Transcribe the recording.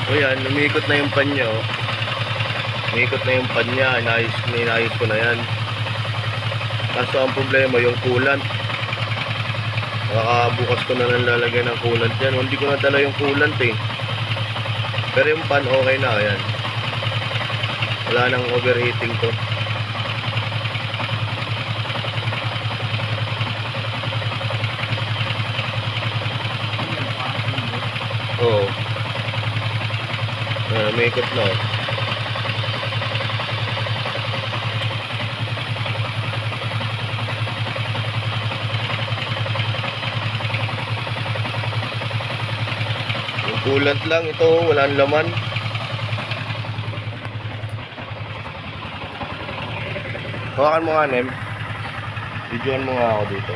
O yan, umikot na yung pan niya, oh. Umikot na yung pan niya. Inayos ko na yan. Kaso ang problema, yung coolant. Bukas ko na lang lalagay ng coolant yan. Hindi ko na dala yung coolant eh. Pero yung pan okay na, ayan. Wala nang overheating to. Oo. Umikot na, oh. Yung coolant lang ito, walang laman. Hawakan mo nga, Nem. Videoan mo nga ako dito.